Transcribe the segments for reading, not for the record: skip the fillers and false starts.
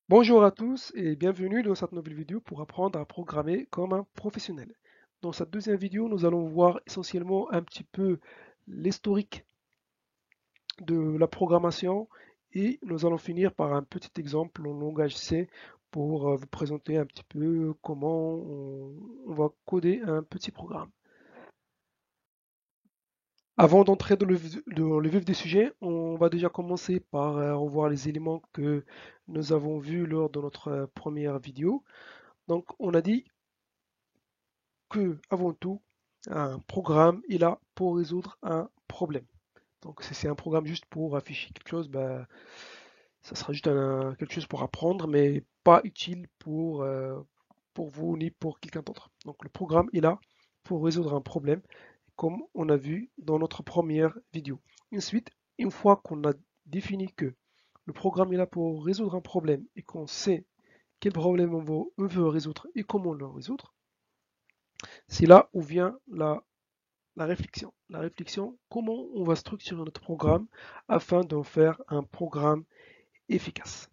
Bonjour à tous et bienvenue dans cette nouvelle vidéo pour apprendre à programmer comme un professionnel. Dans cette deuxième vidéo, nous allons voir essentiellement un petit peu l'historique de la programmation et nous allons finir par un petit exemple en langage C pour vous présenter un petit peu comment on va coder un petit programme. Avant d'entrer dans le vif des sujets, on va déjà commencer par revoir les éléments que nous avons vus lors de notre première vidéo. Donc, on a dit que, avant tout, un programme est là pour résoudre un problème. Donc, si c'est un programme juste pour afficher quelque chose, bah, ça sera juste quelque chose pour apprendre, mais pas utile pour vous ni pour quelqu'un d'autre. Donc, le programme est là pour résoudre un problème, comme on a vu dans notre première vidéo. Ensuite, une fois qu'on a défini que le programme est là pour résoudre un problème et qu'on sait quel problème on veut résoudre et comment le résoudre, c'est là où vient la réflexion. La réflexion, comment on va structurer notre programme afin d'en faire un programme efficace.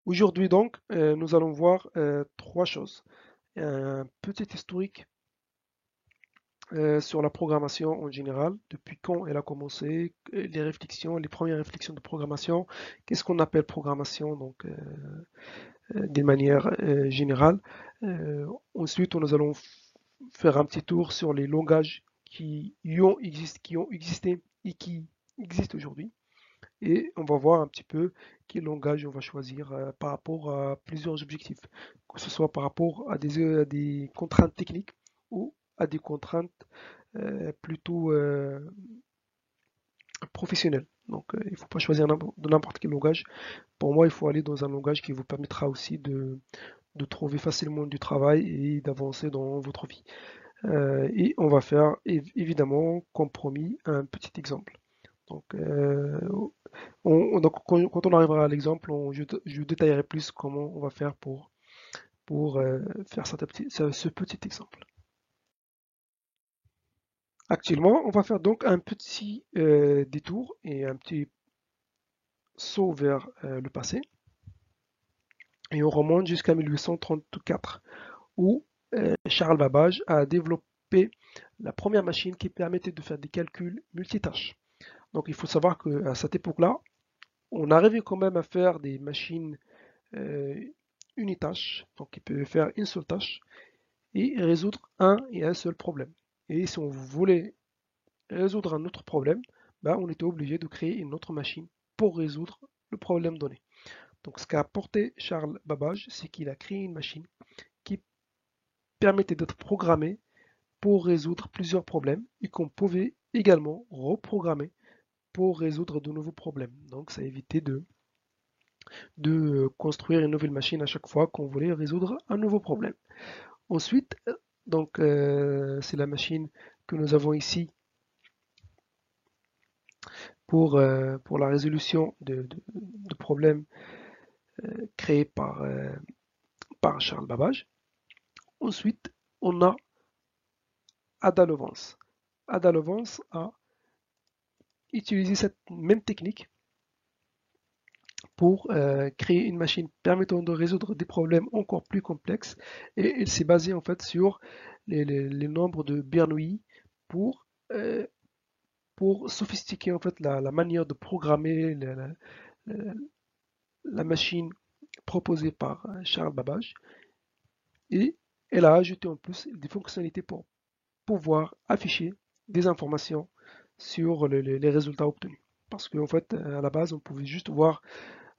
Aujourd'hui donc, nous allons voir trois choses. Un petit historique sur la programmation en général, depuis quand elle a commencé, les réflexions, les premières réflexions de programmation, qu'est-ce qu'on appelle programmation donc d'une manière générale. Euh, Ensuite, nous allons faire un petit tour sur les langages qui ont existé et qui existent aujourd'hui. Et on va voir un petit peu quel langage on va choisir par rapport à plusieurs objectifs, que ce soit par rapport à des contraintes techniques ou à des contraintes plutôt professionnelles. Donc, il ne faut pas choisir de n'importe quel langage. Pour moi, il faut aller dans un langage qui vous permettra aussi de trouver facilement du travail et d'avancer dans votre vie. Et on va faire évidemment, comme promis, un petit exemple. Donc, donc quand on arrivera à l'exemple, je détaillerai plus comment on va faire pour faire ce petit exemple. Actuellement, on va faire donc un petit détour et un petit saut vers le passé. Et on remonte jusqu'à 1834, où Charles Babbage a développé la première machine qui permettait de faire des calculs multitâches. Donc il faut savoir qu'à cette époque-là, on arrivait quand même à faire des machines euh, unitâches, donc qui peuvent faire une seule tâche et résoudre un et un seul problème. Et si on voulait résoudre un autre problème, ben, on était obligé de créer une autre machine pour résoudre le problème donné. Donc ce qu'a apporté Charles Babbage, c'est qu'il a créé une machine qui permettait d'être programmée pour résoudre plusieurs problèmes et qu'on pouvait également reprogrammer pour résoudre de nouveaux problèmes. Donc ça évitait de construire une nouvelle machine à chaque fois qu'on voulait résoudre un nouveau problème. Ensuite, donc c'est la machine que nous avons ici pour la résolution de problèmes créés par Charles Babbage. Ensuite, on a Ada Lovelace. Ada Lovelace a utilisé cette même technique pour créer une machine permettant de résoudre des problèmes encore plus complexes et elle s'est basée en fait sur les nombres de Bernoulli pour, euh, pour sophistiquer en fait la manière de programmer la machine proposée par Charles Babbage et elle a ajouté en plus des fonctionnalités pour pouvoir afficher des informations sur les résultats obtenus. Parce qu'en fait, à la base, on pouvait juste voir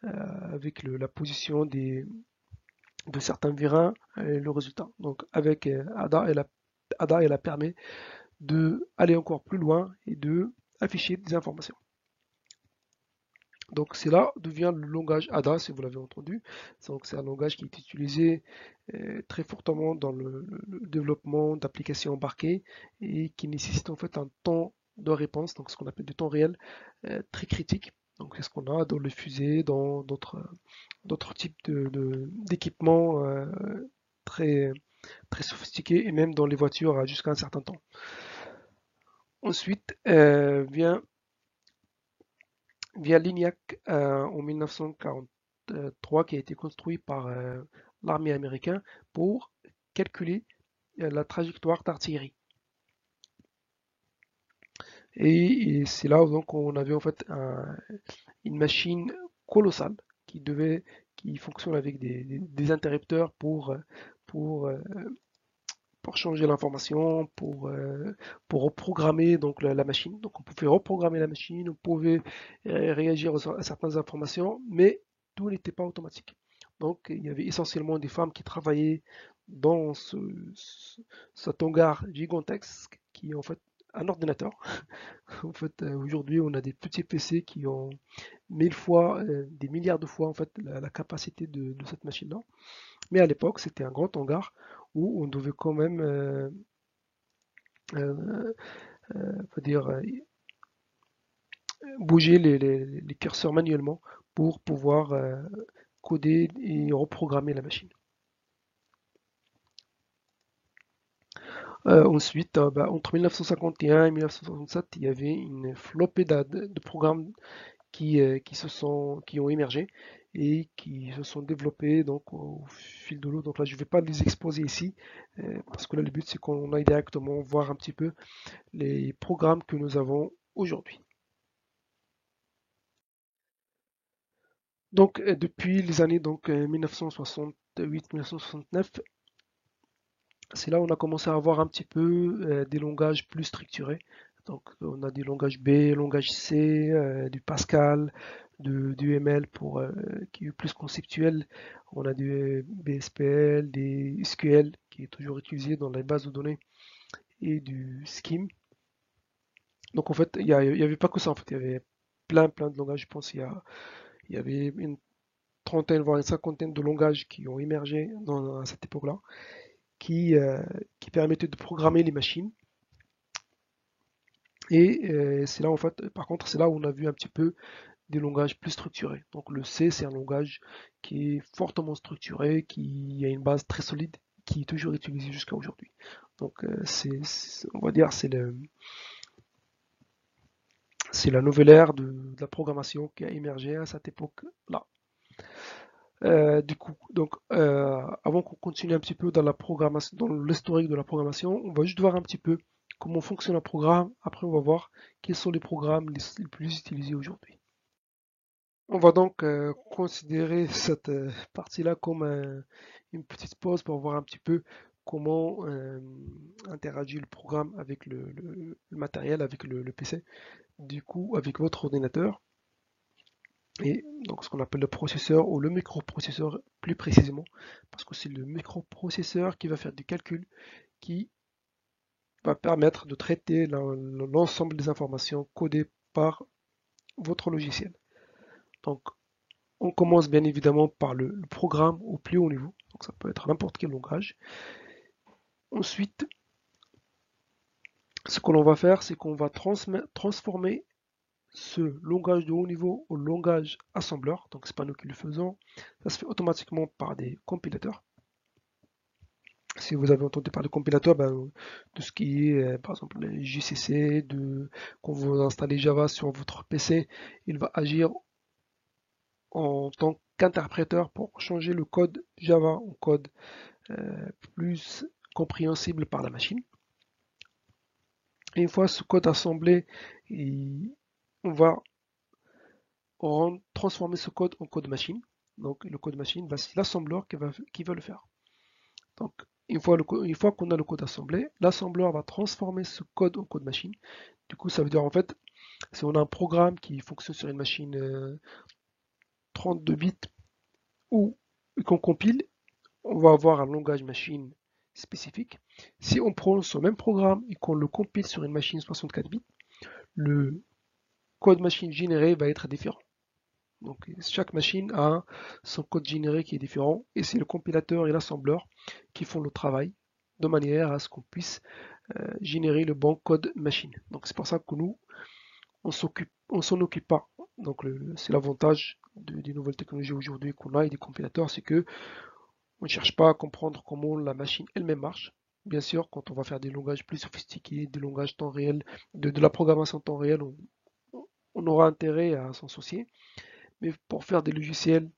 avec la position de certains virains le résultat. Donc avec Ada, elle a permis d'aller encore plus loin et de afficher des informations. Donc c'est là d'où vient le langage Ada, si vous l'avez entendu. Donc c'est un langage qui est utilisé très fortement dans le développement d'applications embarquées et qui nécessite en fait un temps de réponse, donc ce qu'on appelle du temps réel, très critique. Donc c'est ce qu'on a dans les fusées, dans d'autres types d'équipements très, très sophistiqués et même dans les voitures jusqu'à un certain temps. Ensuite vient l'ENIAC en 1940. 1963 qui a été construit par l'armée américaine pour calculer la trajectoire d'artillerie. Et c'est là donc on avait en fait une machine colossale qui fonctionne avec des interrupteurs pour, euh, pour changer l'information, pour reprogrammer donc la machine. Donc on pouvait reprogrammer la machine, on pouvait réagir à certaines informations, mais tout n'était pas automatique. Donc il y avait essentiellement des femmes qui travaillaient dans cet hangar gigantesque qui est en fait un ordinateur. En fait, aujourd'hui, on a des petits PC qui ont 1000 fois, des milliards de fois en fait la capacité de cette machine-là. Mais à l'époque, c'était un grand hangar où on devait quand même, euh, faut dire, bouger les curseurs manuellement pour pouvoir coder et reprogrammer la machine. Ensuite, entre 1951 et 1967, il y avait une flopée de programmes qui ont émergé et qui se sont développés donc au fil de l'eau. Donc là, je ne vais pas les exposer ici parce que là, le but c'est qu'on aille directement voir un petit peu les programmes que nous avons aujourd'hui. Donc depuis les années 1968-1969, c'est là où on a commencé à avoir un petit peu des langages plus structurés. Donc on a des langages B, langage C, du Pascal, du ML qui est plus conceptuel. On a du BSPL, des SQL qui est toujours utilisé dans les bases de données et du Scheme. Donc en fait, il y avait pas que ça en fait, il y avait plein de langages. Je pense il y avait une trentaine, voire une cinquantaine de langages qui ont émergé à cette époque-là, qui, euh, qui permettaient de programmer les machines. Et c'est là, en fait, par contre, c'est là où on a vu un petit peu des langages plus structurés. Donc le C, c'est un langage qui est fortement structuré, qui a une base très solide, qui est toujours utilisé jusqu'à aujourd'hui. Donc on va dire, c'est la nouvelle ère de la programmation qui a émergé à cette époque-là. Du coup, donc, avant qu'on continue un petit peu dans la programmation, dans l'historique de la programmation, on va juste voir un petit peu comment fonctionne un programme. Après, on va voir quels sont les programmes les plus utilisés aujourd'hui. On va donc considérer cette partie-là comme une petite pause pour voir un petit peu comment interagit le programme avec le matériel, avec le PC, du coup, avec votre ordinateur. Et donc ce qu'on appelle le processeur ou le microprocesseur plus précisément, parce que c'est le microprocesseur qui va faire du calcul, qui va permettre de traiter l'ensemble des informations codées par votre logiciel. Donc on commence bien évidemment par le programme au plus haut niveau, donc ça peut être n'importe quel langage. Ensuite, ce que l'on va faire, c'est qu'on va transformer ce langage de haut niveau au langage assembleur. Donc c'est pas nous qui le faisons, ça se fait automatiquement par des compilateurs. Si vous avez entendu parler de compilateur, tout ce qui est par exemple les JCC, quand vous installez Java sur votre PC, il va agir en tant qu'interpréteur pour changer le code Java en code plus compréhensible par la machine. Et une fois ce code assemblé, on va transformer ce code en code machine. Donc le code machine, c'est l'assembleur qui va le faire. Donc une fois qu'on a le code assemblé, l'assembleur va transformer ce code en code machine. Du coup, ça veut dire en fait, si on a un programme qui fonctionne sur une machine 32 bits ou qu'on compile, on va avoir un langage machine spécifique. Si on prend ce même programme et qu'on le compile sur une machine 64 bits, le code machine généré va être différent. Donc chaque machine a son code généré qui est différent et c'est le compilateur et l'assembleur qui font le travail de manière à ce qu'on puisse générer le bon code machine. Donc c'est pour ça que nous, on s'en occupe pas. Donc c'est l'avantage des nouvelles technologies aujourd'hui qu'on a et des compilateurs, c'est que on ne cherche pas à comprendre comment la machine elle-même marche. Bien sûr, quand on va faire des langages plus sophistiqués, des langages temps réel, de la programmation temps réel, on aura intérêt à s'en soucier. Mais pour faire des logiciels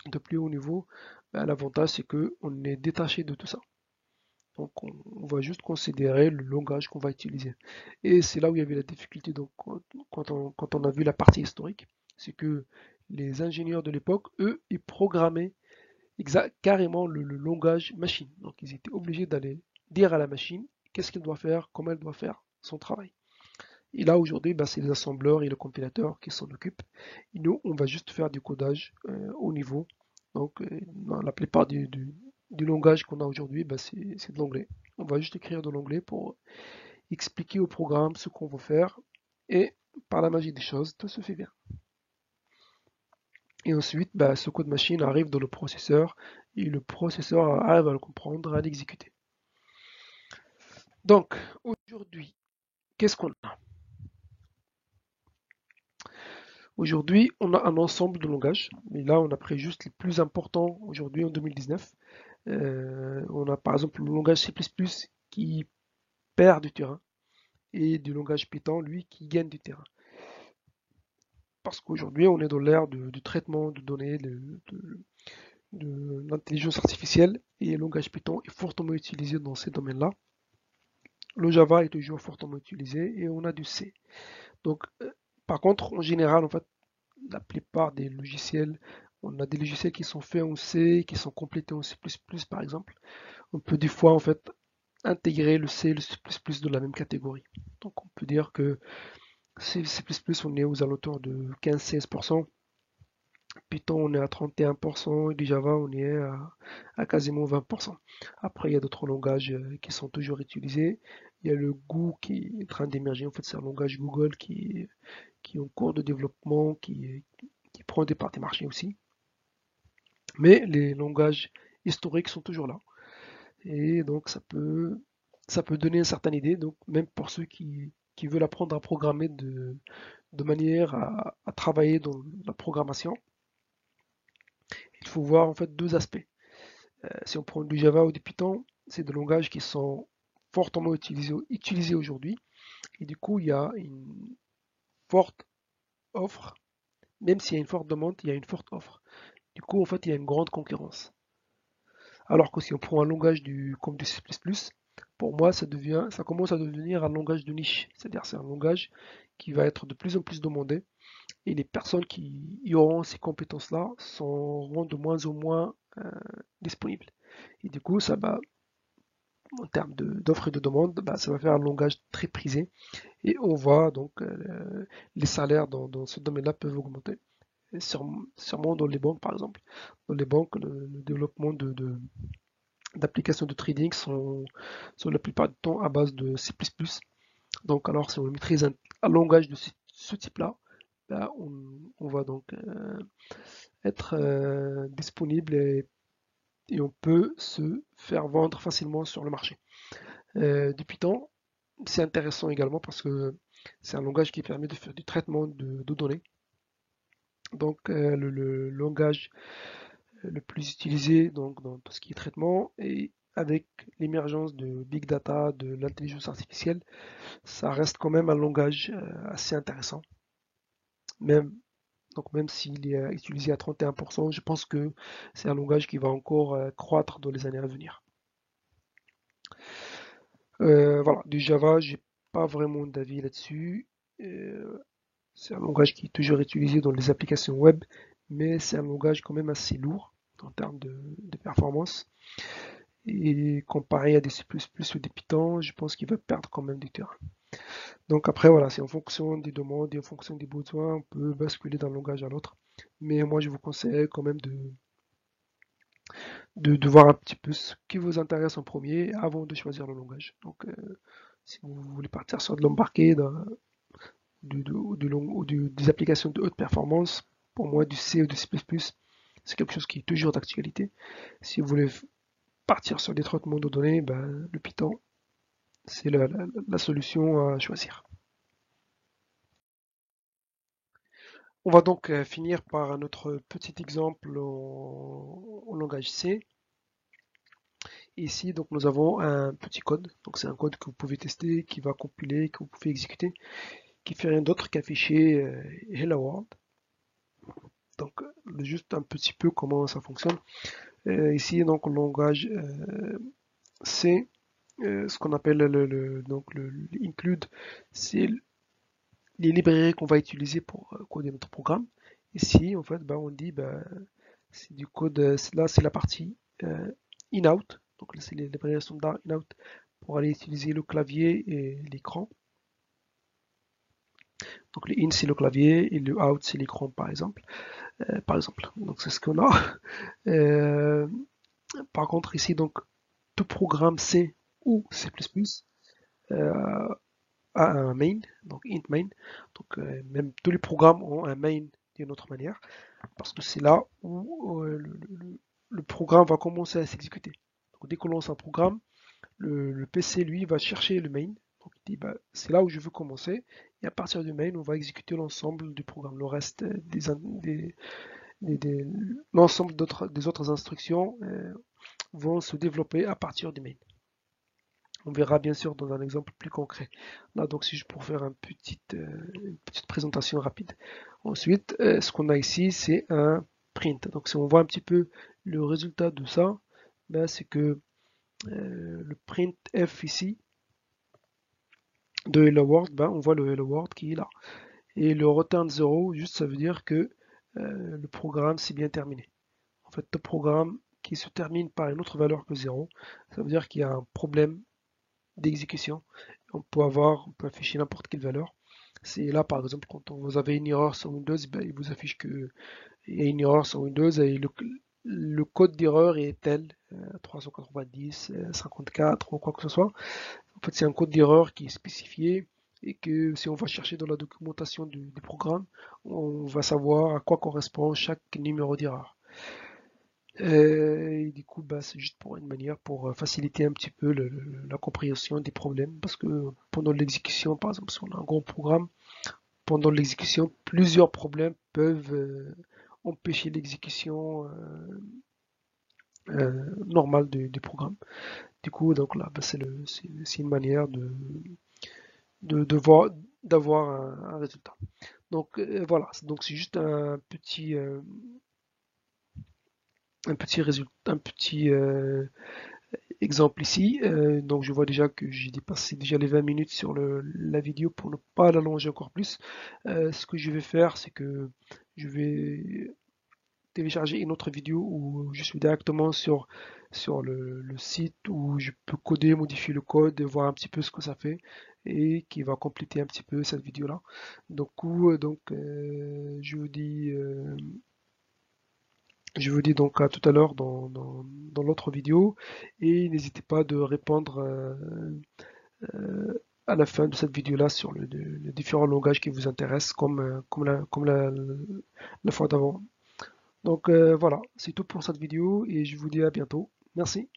de plus haut niveau, ben, l'avantage c'est que on est détaché de tout ça. Donc on va juste considérer le langage qu'on va utiliser. Et c'est là où il y avait la difficulté. Donc quand on a vu la partie historique, c'est que les ingénieurs de l'époque, eux, ils programmaient carrément le langage machine. Donc ils étaient obligés d'aller dire à la machine qu'est-ce qu'elle doit faire, comment elle doit faire son travail. Et là aujourd'hui, bah, c'est les assembleurs et le compilateur qui s'en occupent. Et nous, on va juste faire du codage au niveau. Donc dans la plupart du langage qu'on a aujourd'hui, bah, c'est de l'anglais. On va juste écrire de l'anglais pour expliquer au programme ce qu'on veut faire. Et par la magie des choses, tout se fait bien. Et ensuite, bah, ce code machine arrive dans le processeur et le processeur arrive à le comprendre, à l'exécuter. Donc, aujourd'hui, qu'est-ce qu'on a? Aujourd'hui, on a un ensemble de langages, mais là, on a pris juste les plus importants aujourd'hui en 2019. On a par exemple le langage C++ qui perd du terrain et du langage Python, lui, qui gagne du terrain. Parce qu'aujourd'hui, on est dans l'ère du traitement de données, de l'intelligence artificielle, et le langage Python est fortement utilisé dans ces domaines-là. Le Java est toujours fortement utilisé et on a du C. Donc, par contre, en général, en fait, la plupart des logiciels, on a des logiciels qui sont faits en C, qui sont complétés en C++, par exemple. On peut des fois, en fait, intégrer le C et le C++ de la même catégorie. Donc, on peut dire que C++, on est aux alentours de 15-16%. Python, on est à 31%, et du Java, on est à quasiment 20%. Après, il y a d'autres langages qui sont toujours utilisés. Il y a le Go qui est en train d'émerger. En fait, c'est un langage Google qui est en cours de développement, qui prend des parts des marchés aussi. Mais les langages historiques sont toujours là. Et donc, ça peut donner une certaine idée, donc, même pour ceux qui veulent apprendre à programmer de manière à travailler dans la programmation. Il faut voir en fait deux aspects. Si on prend du Java ou du Python, c'est des langages qui sont fortement utilisés aujourd'hui. Et du coup, il y a une forte offre. Même s'il y a une forte demande, il y a une forte offre. Du coup, en fait, il y a une grande concurrence. Alors que si on prend un langage comme du C++, pour moi, ça commence à devenir un langage de niche. C'est-à-dire, c'est un langage qui va être de plus en plus demandé. Et les personnes qui y auront ces compétences-là seront de moins en moins disponibles. Et du coup, ça va, en termes d'offres et de demandes, bah, ça va faire un langage très prisé. Et on voit donc les salaires dans ce domaine-là peuvent augmenter. Et sûrement dans les banques, par exemple. Dans les banques, le développement d'applications de trading sont la plupart du temps à base de C++. Donc, alors, si on maîtrise un langage de ce type-là, bah, on va donc être disponible et on peut se faire vendre facilement sur le marché. Du Python, c'est intéressant également parce que c'est un langage qui permet de faire du traitement de données. Donc, le langage le plus utilisé donc, dans tout ce qui est traitement et avec l'émergence de big data, de l'intelligence artificielle, ça reste quand même un langage assez intéressant. Même, donc même s'il est utilisé à 31%, je pense que c'est un langage qui va encore croître dans les années à venir. Voilà, du Java, j'ai pas vraiment d'avis là-dessus. Euh, c'est un langage qui est toujours utilisé dans les applications web, mais c'est un langage quand même assez lourd en termes de performance. Et comparé à des C++ ou des Python, je pense qu'il va perdre quand même du terrain. Donc après, voilà, c'est en fonction des demandes et en fonction des besoins, on peut basculer d'un langage à l'autre. Mais moi, je vous conseille quand même de voir un petit peu ce qui vous intéresse en premier avant de choisir le langage. Donc, si vous voulez partir sur de l'embarqué, des applications de haute performance, pour moi, du C ou du C++, c'est quelque chose qui est toujours d'actualité. Si vous voulez partir sur des traitements de données, ben, le Python, c'est la solution à choisir. On va donc finir par un autre petit exemple en langage C. Ici, donc, nous avons un petit code. Donc, c'est un code que vous pouvez tester, qui va compiler, que vous pouvez exécuter, qui fait rien d'autre qu'afficher Hello World. Donc, juste un petit peu comment ça fonctionne. Ici, donc, le langage C, ce qu'on appelle donc le include, c'est les librairies qu'on va utiliser pour coder notre programme. Ici, en fait, on dit c'est du code, là c'est la partie in-out, donc là c'est les librairies standard in-out pour aller utiliser le clavier et l'écran. Donc le in c'est le clavier et le out c'est l'écran par exemple. Donc c'est ce qu'on a. Euh, Par contre ici donc tout programme C ou C++ euh, a un main, donc int main. Donc même tous les programmes ont un main d'une autre manière, parce que c'est là où le programme va commencer à s'exécuter. Donc dès qu'on lance un programme, le PC lui va chercher le main. Donc il dit c'est là où je veux commencer. Et à partir du main, on va exécuter l'ensemble du programme, le reste des l'ensemble des autres instructions vont se développer à partir du main. On verra bien sûr dans un exemple plus concret. Là, donc, c'est juste pour faire une petite présentation rapide. Ensuite, ce qu'on a ici, c'est un print. Donc, si on voit un petit peu le résultat de ça, c'est que le printf ici de Hello World, on voit le Hello World qui est là. Et le return 0, juste ça veut dire que le programme s'est bien terminé. En fait, le programme qui se termine par une autre valeur que 0, ça veut dire qu'il y a un problème d'exécution. On peut afficher n'importe quelle valeur. C'est là, par exemple, quand vous avez une erreur sur Windows, il vous affiche que il y a une erreur sur Windows et le code d'erreur est tel, 390, 54 ou quoi que ce soit. En fait, c'est un code d'erreur qui est spécifié et que si on va chercher dans la documentation du programme, on va savoir à quoi correspond chaque numéro d'erreur. Et du coup, c'est juste pour une manière pour faciliter un petit peu la compréhension des problèmes. Parce que pendant l'exécution, par exemple, si on a un gros programme, pendant l'exécution, plusieurs problèmes peuvent empêcher l'exécution normale du programme. Du coup, donc là, c'est une manière de voir, d'avoir un résultat. Donc voilà, donc c'est juste un petit résultat, un petit exemple ici. Donc je vois déjà que j'ai dépassé déjà les 20 minutes sur la vidéo pour ne pas l'allonger encore plus. Ce que je vais faire, c'est que je vais télécharger une autre vidéo où je suis directement sur le site où je peux coder, modifier le code et voir un petit peu ce que ça fait et qui va compléter un petit peu cette vidéo-là. Je vous dis donc à tout à l'heure dans l'autre vidéo et n'hésitez pas de répondre à la fin de cette vidéo-là sur les différents langages qui vous intéressent la fois d'avant. Donc voilà, c'est tout pour cette vidéo et je vous dis à bientôt. Merci.